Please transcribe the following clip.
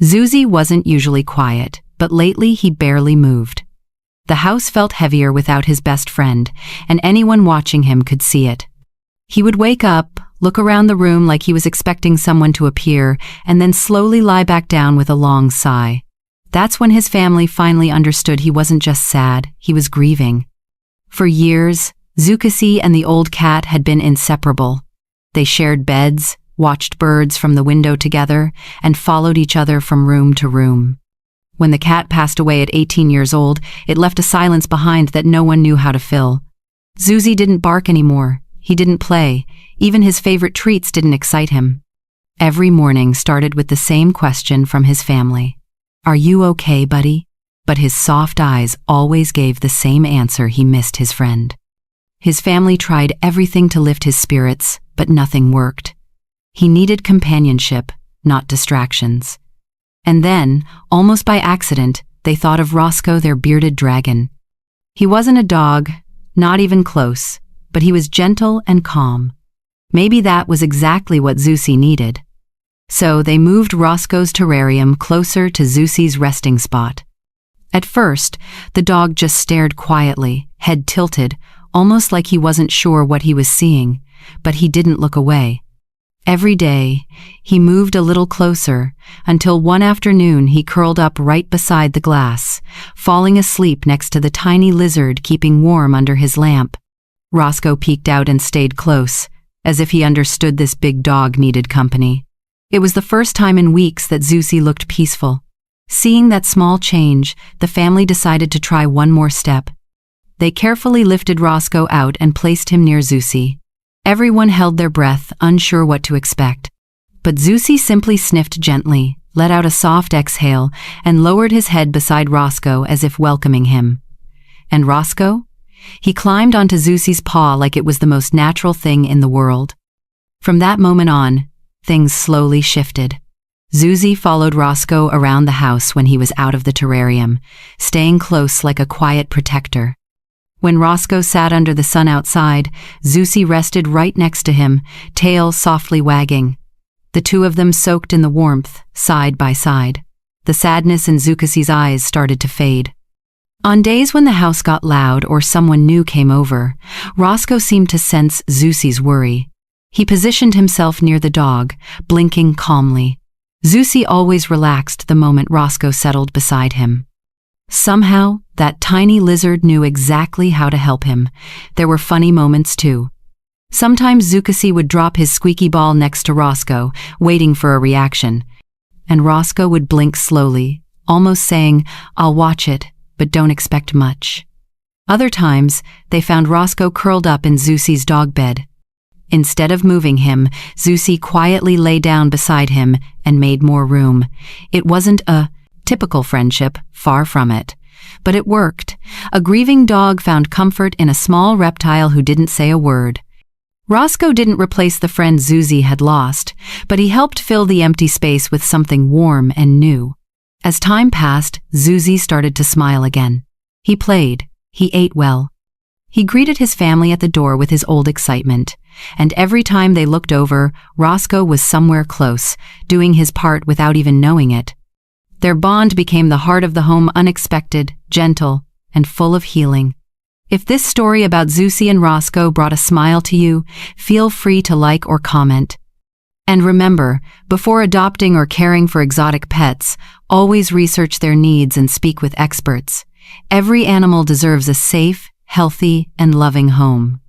Zusy wasn't usually quiet, but lately he barely moved. The house felt heavier without his best friend, and anyone watching him could see it. He would wake up, look around the room like he was expecting someone to appear, and then slowly lie back down with a long sigh. That's when his family finally understood he wasn't just sad, he was grieving. For years, Zucusy and the old cat had been inseparable. They shared beds, watched birds from the window together, and followed each other from room to room. When the cat passed away at 18 years old, it left a silence behind that no one knew how to fill. Zusy didn't bark anymore. He didn't play. Even his favorite treats didn't excite him. Every morning started with the same question from his family. "Are you okay, buddy?" But his soft eyes always gave the same answer: he missed his friend. His family tried everything to lift his spirits, but nothing worked. He needed companionship, not distractions. And then, almost by accident, they thought of Rosco, their bearded dragon. He wasn't a dog, not even close, but he was gentle and calm. Maybe that was exactly what Zusy needed. So they moved Rosco's terrarium closer to Zusy's resting spot. At first, the dog just stared quietly, head tilted, almost like he wasn't sure what he was seeing, but he didn't look away. Every day, he moved a little closer, until one afternoon he curled up right beside the glass, falling asleep next to the tiny lizard keeping warm under his lamp. Rosco peeked out and stayed close, as if he understood this big dog needed company. It was the first time in weeks that Zusy looked peaceful. Seeing that small change, the family decided to try one more step. They carefully lifted Rosco out and placed him near Zusy. Everyone held their breath, unsure what to expect. But Zusy simply sniffed gently, let out a soft exhale, and lowered his head beside Rosco as if welcoming him. And Rosco? He climbed onto Zusy's paw like it was the most natural thing in the world. From that moment on, things slowly shifted. Zusy followed Rosco around the house when he was out of the terrarium, staying close like a quiet protector. When Rosco sat under the sun outside, Zusy rested right next to him, tail softly wagging. The two of them soaked in the warmth, side by side. The sadness in Zucusy's eyes started to fade. On days when the house got loud or someone new came over, Rosco seemed to sense Zusy's worry. He positioned himself near the dog, blinking calmly. Zusy always relaxed the moment Rosco settled beside him. Somehow, that tiny lizard knew exactly how to help him. There were funny moments too. Sometimes Zucusy would drop his squeaky ball next to Rosco, waiting for a reaction. And Rosco would blink slowly, almost saying, "I'll watch it, but don't expect much." Other times, they found Rosco curled up in Zusy's dog bed. Instead of moving him, Zusy quietly lay down beside him and made more room. It wasn't a typical friendship, far from it. But it worked. A grieving dog found comfort in a small reptile who didn't say a word. Rosco didn't replace the friend Zusy had lost, but he helped fill the empty space with something warm and new. As time passed, Zusy started to smile again. He played. He ate well. He greeted his family at the door with his old excitement. And every time they looked over, Rosco was somewhere close, doing his part without even knowing it. Their bond became the heart of the home, unexpected, gentle, and full of healing. If this story about Zusy and Rosco brought a smile to you, feel free to like or comment. And remember, before adopting or caring for exotic pets, always research their needs and speak with experts. Every animal deserves a safe, healthy, and loving home.